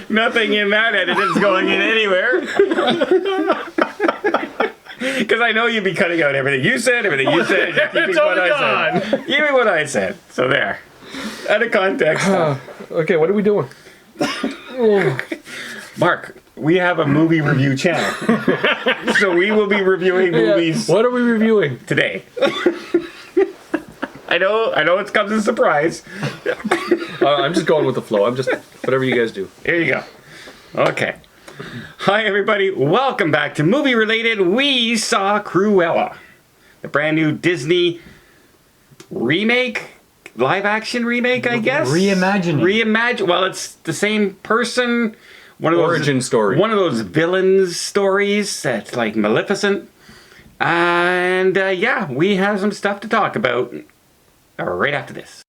Nothing in that edit is going in anywhere. Because I know you'd be cutting out everything you said, Keeping what I said. So there. Out of context. Okay, what are we doing? Mark, we have a movie review channel. So we will be reviewing movies. What are we reviewing today? I know it comes as a surprise. I'm just going with the flow. I'm just, whatever you guys do. Here you go. Okay. Hi, everybody. Welcome back to Movie Related. We saw Cruella, the brand new Disney remake, live action remake, I guess. Reimagining. Well, it's the same person. One of Origin story. One of those villains stories that's like Maleficent. And yeah, we have some stuff to talk about right after this.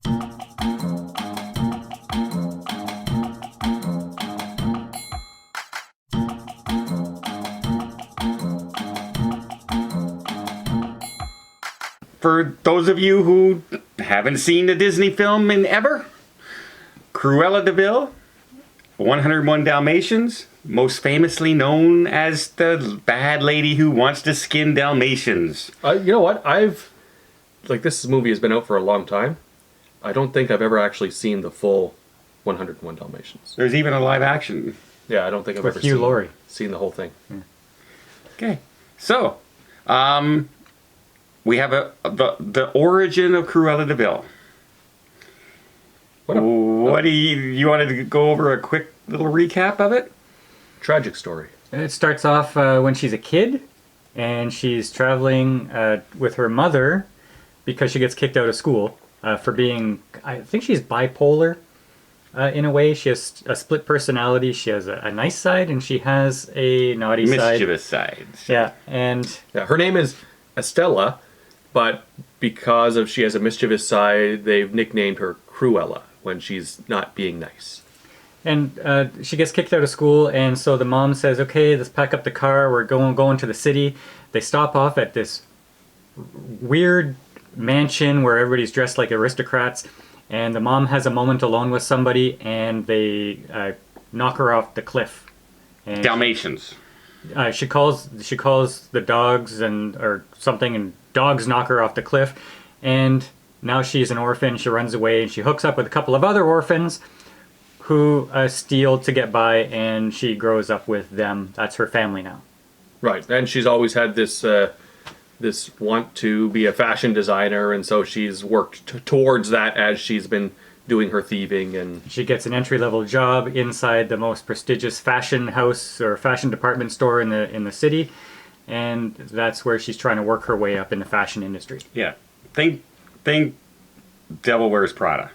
For those of you who haven't seen the Disney film in ever, Cruella de Vil, 101 Dalmatians, most famously known as the bad lady who wants to skin Dalmatians. You know what? This movie has been out for a long time. I don't think I've ever actually seen the full 101 Dalmatians. There's even a live action. Yeah, I don't think I've With ever Hugh Laurie. seen the whole thing. Yeah. Okay, so we have the origin of Cruella de Vil. What do you wanted to go over a quick little recap of it? Tragic story. It starts off when she's a kid, and she's traveling with her mother because she gets kicked out of school for being, I think she's bipolar in a way. She has a split personality. She has a nice side, and she has a naughty Mischievous side. Yeah, and her name is Estella, but because she has a mischievous side, they've nicknamed her Cruella when she's not being nice. And she gets kicked out of school, and so the mom says, okay, let's pack up the car, we're going to the city. They stop off at this weird mansion where everybody's dressed like aristocrats, and the mom has a moment alone with somebody, and they knock her off the cliff. And Dalmatians. She calls the dogs or something, and dogs knock her off the cliff, and now she's an orphan. She runs away, and she hooks up with a couple of other orphans who steal to get by, and she grows up with them. That's her family now. Right, and she's always had this want to be a fashion designer, and so she's worked towards that as she's been doing her thieving. And she gets an entry-level job inside the most prestigious fashion house or fashion department store in the city, and that's where she's trying to work her way up in the fashion industry. Yeah, think Devil Wears Prada.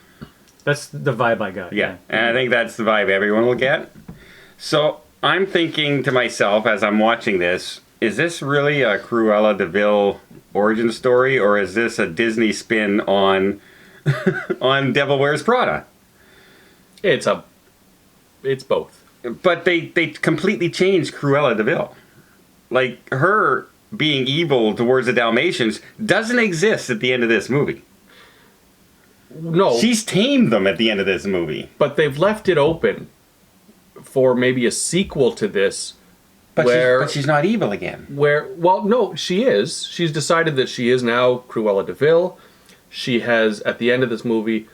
That's the vibe I got. Yeah, and I think that's the vibe everyone will get. So I'm thinking to myself as I'm watching this, is this really a Cruella de Vil origin story, or is this a Disney spin on on Devil Wears Prada? It's both. But they completely changed Cruella de Vil. Like, her being evil towards the Dalmatians doesn't exist at the end of this movie. No. She's tamed them at the end of this movie. But they've left it open for maybe a sequel to this. But she's not evil again. Well, no, she is. She's decided that she is now Cruella de Vil. She has, at the end of this movie,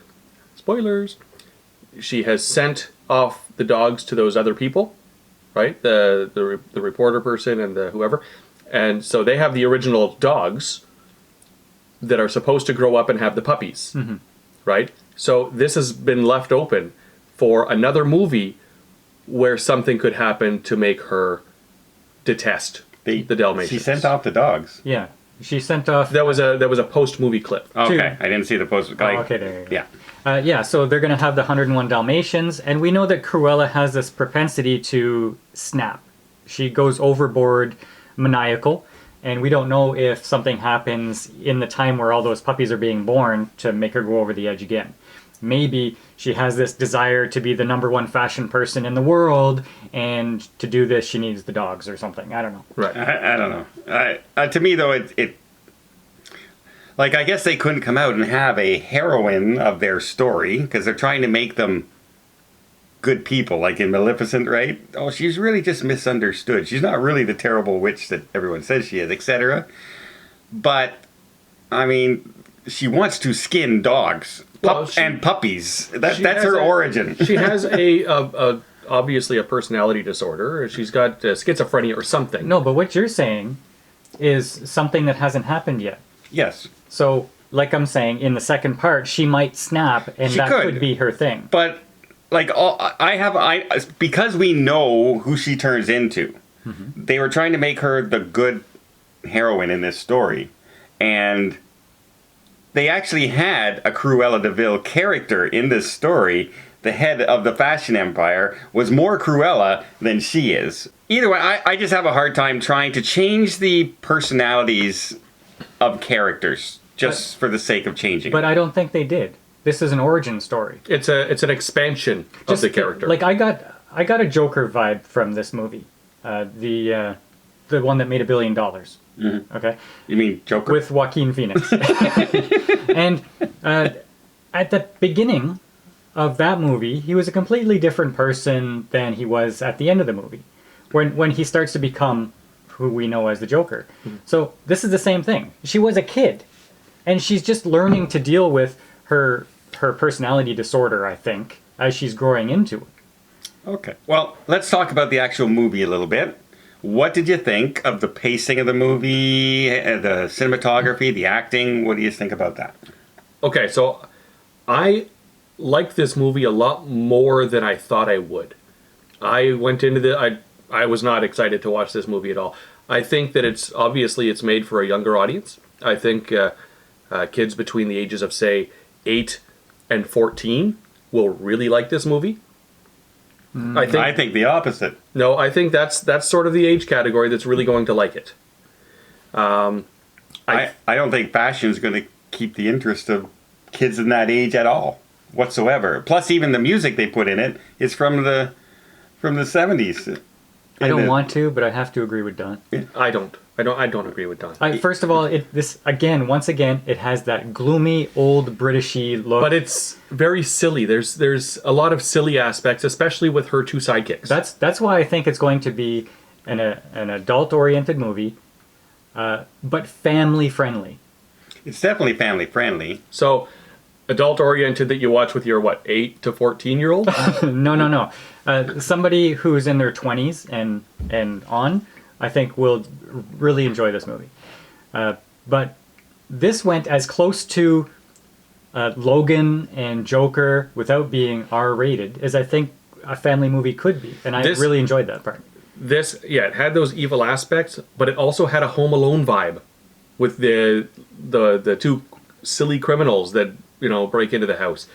spoilers, she has sent off the dogs to those other people, right? The reporter person and the whoever. And so they have the original dogs that are supposed to grow up and have the puppies. Mm-hmm. Right? So this has been left open for another movie where something could happen to make her detest the Dalmatians. She sent off the dogs. Yeah, she sent off. That was a post-movie clip. Okay, I didn't see the post. Okay, there you go. Yeah. Yeah, so they're going to have the 101 Dalmatians, and we know that Cruella has this propensity to snap. She goes overboard maniacal, and we don't know if something happens in the time where all those puppies are being born to make her go over the edge again. Maybe she has this desire to be the #1 fashion person in the world, and to do this she needs the dogs or something. I don't know. Right. I don't know. To me, though, it like, I guess they couldn't come out and have a heroine of their story because they're trying to make them good people, like in Maleficent, right? Oh, she's really just misunderstood. She's not really the terrible witch that everyone says she is, etc. But, I mean, she wants to skin dogs and puppies. That's her origin. She has a obviously a personality disorder. She's got schizophrenia or something. No, but what you're saying is something that hasn't happened yet. Yes. So, like I'm saying, in the second part, she might snap, and that could be her thing. But, like, because we know who she turns into, they were trying to make her the good heroine in this story. And they actually had a Cruella de Vil character in this story. The head of the fashion empire was more Cruella than she is. Either way, I just have a hard time trying to change the personalities of characters just for the sake of changing. But I don't think they did. This is an origin story. It's an expansion of the character. Like I got a Joker vibe from this movie, the one that made $1 billion. Mm-hmm. Okay. You mean Joker? With Joaquin Phoenix. And at the beginning of that movie, he was a completely different person than he was at the end of the movie, when he starts to become who we know as the Joker. Mm-hmm. So this is the same thing. She was a kid, and she's just learning to deal with her personality disorder, I think, as she's growing into it. Okay. Well, let's talk about the actual movie a little bit. What did you think of the pacing of the movie, the cinematography, the acting? What do you think about that? Okay, so I liked this movie a lot more than I thought I would. I went into I was not excited to watch this movie at all. I think that it's made for a younger audience. I think kids between the ages of, say, 8 and 14 will really like this movie. I think the opposite. No, I think that's sort of the age category that's really going to like it. I don't think fashion is going to keep the interest of kids in that age at all whatsoever. Plus, even the music they put in it is from the 70s. I don't want to, but I have to agree with Don. Yeah. I don't agree with Don. First of all, once again, it has that gloomy, old Britishy look. But it's very silly. There's a lot of silly aspects, especially with her two sidekicks. That's why I think it's going to be an adult-oriented movie, but family-friendly. It's definitely family-friendly. So, adult-oriented that you watch with your, 8 to 14-year-old? No. Somebody who's in their 20s and on, I think will really enjoy this movie. But this went as close to Logan and Joker without being R-rated as I think a family movie could be. And I really enjoyed that part. It had those evil aspects, but it also had a Home Alone vibe with the two silly criminals that, break into the house.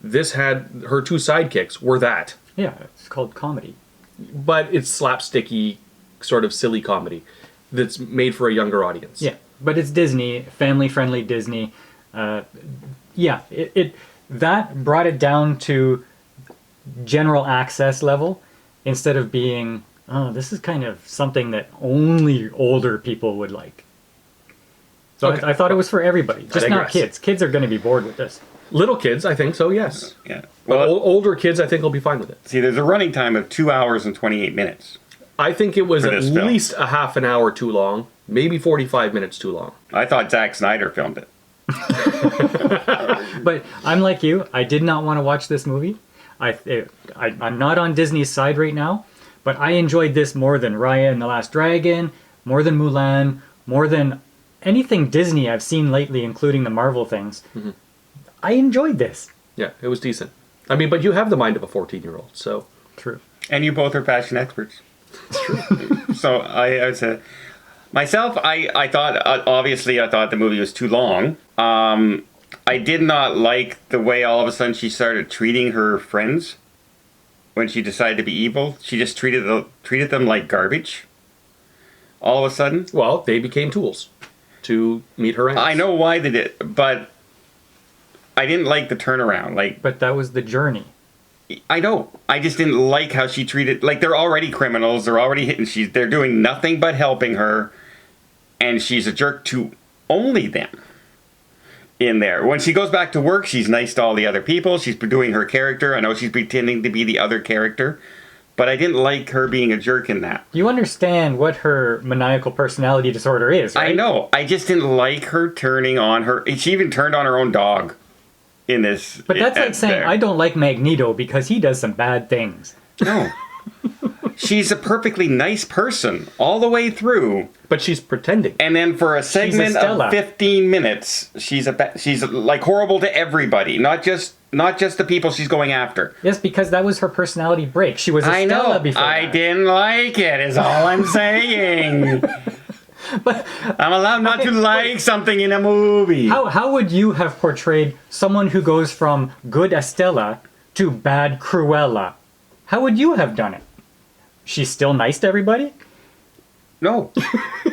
This had her two sidekicks were that. Yeah, it's called comedy. But it's slapsticky, sort of silly comedy that's made for a younger audience. Yeah, but it's Disney, family-friendly Disney. It that brought it down to general access level instead of being, this is kind of something that only older people would like. So okay. I thought it was for everybody, just not kids. Kids are going to be bored with this. Little kids, I think so, yes. Yeah. Well, but older kids, I think, will be fine with it. See, there's a running time of 2 hours and 28 minutes. I think it was at least a half an hour too long, maybe 45 minutes too long. I thought Zack Snyder filmed it. But I'm like you. I did not want to watch this movie. I'm not on Disney's side right now, but I enjoyed this more than Raya and the Last Dragon, more than Mulan, more than anything Disney I've seen lately, including the Marvel things. Mm-hmm. I enjoyed this. Yeah, it was decent. I mean, but you have the mind of a 14-year-old, so... True. And you both are fashion experts. True. So I said... Myself, I thought, obviously, I thought the movie was too long. I did not like the way all of a sudden she started treating her friends when she decided to be evil. She just treated them like garbage all of a sudden. Well, they became tools to meet her ends. I know why they did, but I didn't like the turnaround. But that was the journey. I know. I just didn't like how she treated... Like, they're already criminals. They're already hitting... They're doing nothing but helping her. And she's a jerk to only them. in there. When she goes back to work, she's nice to all the other people. She's doing her character. I know she's pretending to be the other character, but I didn't like her being a jerk in that. You understand what her maniacal personality disorder is, right? I know. I just didn't like her turning on her. She even turned on her own dog in this. But that's like saying, I don't like Magneto because he does some bad things. No. She's a perfectly nice person all the way through. But she's pretending. And then for a segment Stella. of 15 minutes, she's like horrible to everybody, not just the people she's going after. Yes, because that was her personality break. She was a I Stella know. before I that. didn't like it, is all I'm saying. But I'm allowed not to like something in a movie. how would you have portrayed someone who goes from good Estella to bad Cruella? How would you have done it? She's still nice to everybody? No.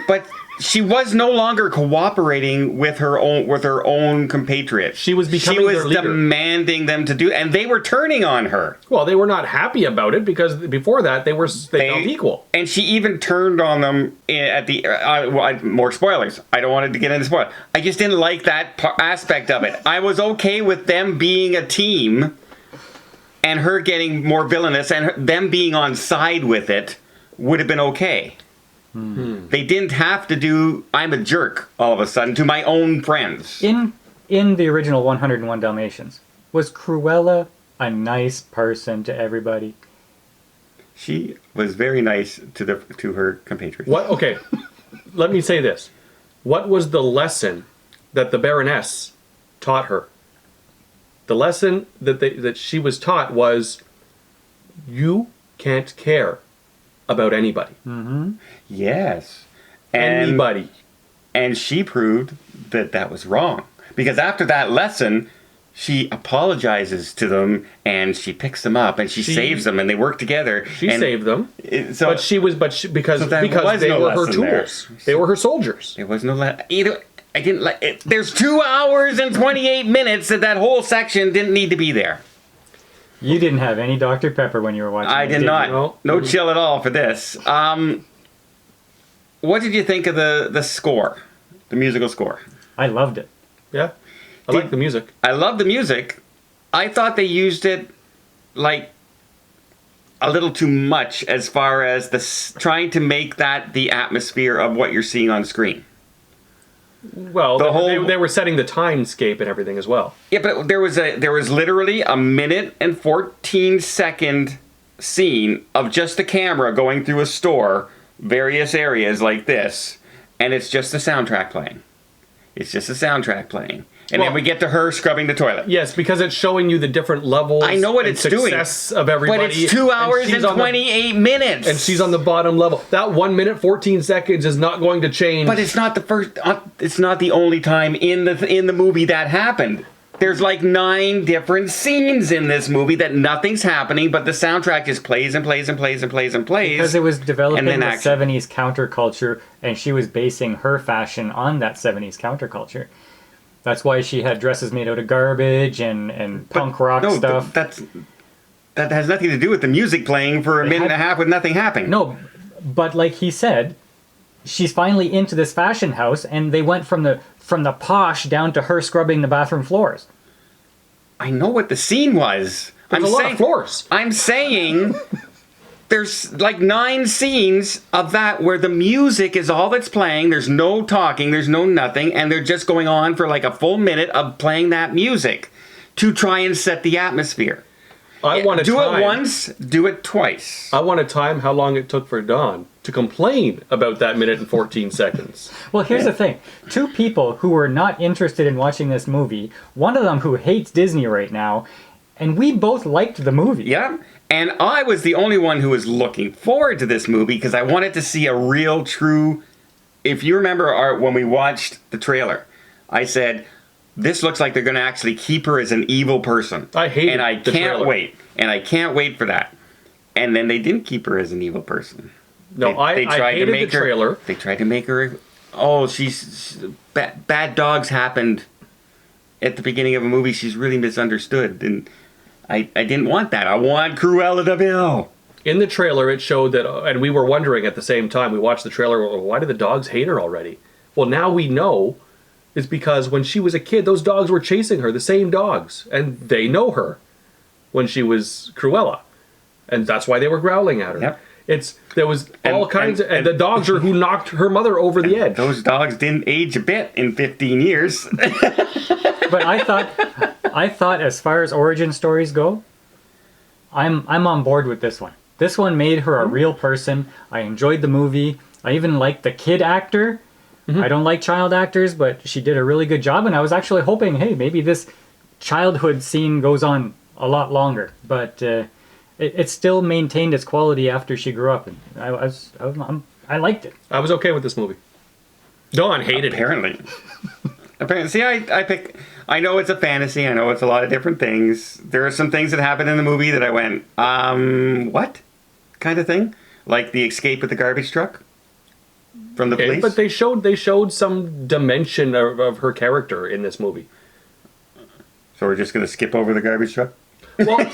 But she was no longer cooperating with her own compatriots. She was becoming their leader. Demanding them to do, and they were turning on her. Well, they were not happy about it because before that they felt equal. And she even turned on them at the more spoilers. I don't want to get into spoilers. I just didn't like that aspect of it. I was okay with them being a team and her getting more villainous and them being on side with it would have been okay. They didn't have to do I'm a jerk all of a sudden to my own friends. In the original 101 Dalmatians, was Cruella a nice person to everybody? She was very nice to her compatriots. What? Okay, let me say this. What was the lesson that the Baroness taught her? The lesson that she was taught was, you can't care about anybody. Mm-hmm. Yes. Anybody. And she proved that was wrong. Because after that lesson, she apologizes to them and she picks them up and she saves them and they work together. She saved them. Because Because they no were her lesson there. tools. They were her soldiers. There was no either. I didn't like it. There's 2 hours and 28 minutes that whole section didn't need to be there. You didn't have any Dr. Pepper when you were watching I it, did you? not. No chill at all for this. What did you think of the score? The musical score? I loved it. Yeah. I like the music. I love the music. I thought they used it like a little too much as far as trying to make that the atmosphere of what you're seeing on screen. Well, they were setting the timescape and everything as well. Yeah, but there was literally a 1:14 scene of just the camera going through a store, various areas like this, and it's just the soundtrack playing. It's just the soundtrack playing. And then we get to her scrubbing the toilet. Yes, because it's showing you the different levels. I know what and it's doing. Success of everybody. But it's 2 hours and 28 minutes. And she's on the bottom level. That 1 minute 14 seconds is not going to change. But it's not the first. It's not the only time in the movie that happened. There's like 9 different scenes in this movie that nothing's happening, but the soundtrack just plays and plays and plays and plays and plays. Because it was developing then the action. 70s counterculture, and she was basing her fashion on that 70s counterculture. That's why she had dresses made out of garbage and punk rock stuff. That has nothing to do with the music playing for a minute and a half with nothing happening. No, but like he said, she's finally into this fashion house, and they went from the posh down to her scrubbing the bathroom floors. I know what the scene was. There's a lot of floors. I'm saying there's like 9 scenes of that where the music is all that's playing. There's no talking, there's no nothing, and they're just going on for like a full minute of playing that music to try and set the atmosphere. I want to do it once, do it twice. I want to time how long it took for Dawn to complain about that 1:14 seconds. Well, here's the thing. 2 people who were not interested in watching this movie, one of them who hates Disney right now, and we both liked the movie. Yeah. And I was the only one who was looking forward to this movie because I wanted to see a real, true... If you remember when we watched the trailer, I said, this looks like they're going to actually keep her as an evil person. I hated And I the can't trailer. wait. And I can't wait for that. And then they didn't keep her as an evil person. No, I hated the trailer. They tried to make her... Oh, bad dogs happened at the beginning of a movie. She's really misunderstood. And I didn't want that. I want Cruella de Vil. In the trailer, it showed that, and we were wondering at the same time, we watched the trailer, why do the dogs hate her already? Well, now we know is because when she was a kid, those dogs were chasing her, the same dogs, and they know her when she was Cruella, and that's why they were growling at her. Yep. There was all kinds of, and the dogs are who knocked her mother over the edge. Those dogs didn't age a bit in 15 years. But I thought as far as origin stories go, I'm on board with this one. This one made her a real person. I enjoyed the movie. I even liked the kid actor. I don't like child actors, but she did a really good job, and I was actually hoping, hey, maybe this childhood scene goes on a lot longer. But it still maintained its quality after she grew up, and I liked it. I was okay with this movie. Dawn hated it. Apparently. See, I know it's a fantasy. I know it's a lot of different things. There are some things that happened in the movie that I went, what? Kind of thing. Like the escape with the garbage truck from the police. But they showed some dimension of her character in this movie. So we're just going to skip over the garbage truck? Well,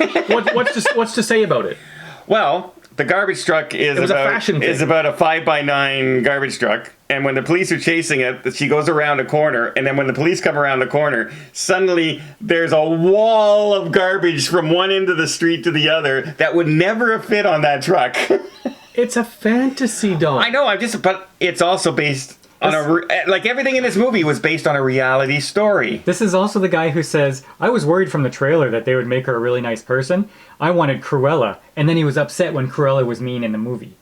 what's to say about it? Well, the garbage truck is a fashion thing. about a 5x9 garbage truck, and when the police are chasing it, she goes around a corner, and then when the police come around the corner, suddenly there's a wall of garbage from one end of the street to the other that would never have fit on that truck. It's a fantasy, Dawn. I know, but it's also based on like everything in this movie was based on a reality story. This is also the guy who says, I was worried from the trailer that they would make her a really nice person. I wanted Cruella. And then he was upset when Cruella was mean in the movie.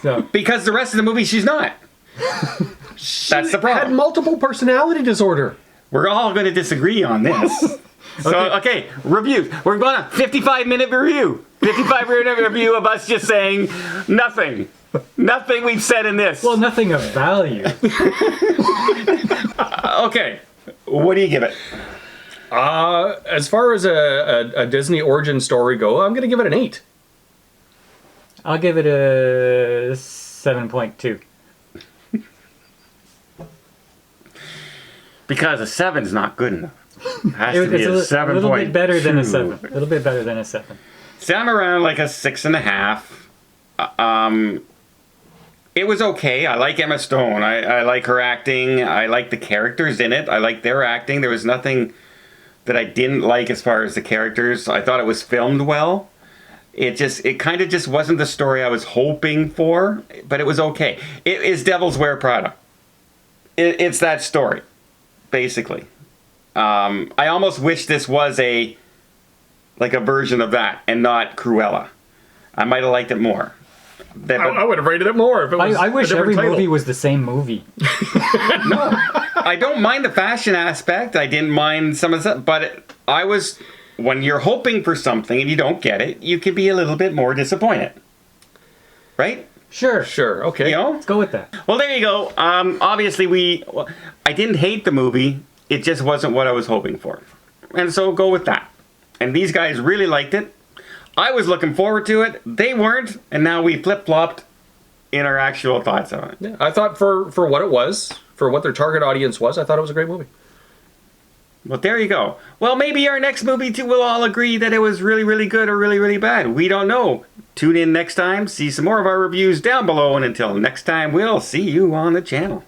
So Because the rest of the movie, she's not. That's the problem. Had multiple personality disorder. We're all going to disagree on this. So, okay, reviews. We're going to 55-minute review. 55-minute review of us just saying nothing. Nothing we've said in this. well, nothing of value. Okay, what do you give it? As far as a Disney origin story go, I'm going to give it an 8. I'll give it a 7.2. Because a 7's not good enough. It has to be a 7.2. A little bit better than a 7. A little bit better than a 7. See, I'm around like a 6.5. It was okay. I like Emma Stone. I like her acting. I like the characters in it. I like their acting. There was nothing that I didn't like as far as the characters. I thought it was filmed well. It kind of just wasn't the story I was hoping for, but it was okay. It is Devil's Wear Prada. It's that story, basically. I almost wish this was a version of that and not Cruella. I might have liked it more. I would have rated it more if it was I wish a different every title. movie was the same movie. No, I don't mind the fashion aspect. I didn't mind some of the stuff, but when you're hoping for something and you don't get it, you can be a little bit more disappointed. Right? Sure. Sure, okay. You know? Let's go with that. Well, there you go. Obviously, I didn't hate the movie. It just wasn't what I was hoping for. And so go with that. And these guys really liked it. I was looking forward to it. They weren't. And now we flip-flopped in our actual thoughts on it. Yeah, I thought for what it was, for what their target audience was, I thought it was a great movie. Well, there you go. Well, maybe our next movie, too, we'll all agree that it was really, really good or really, really bad. We don't know. Tune in next time. See some more of our reviews down below. And until next time, we'll see you on the channel.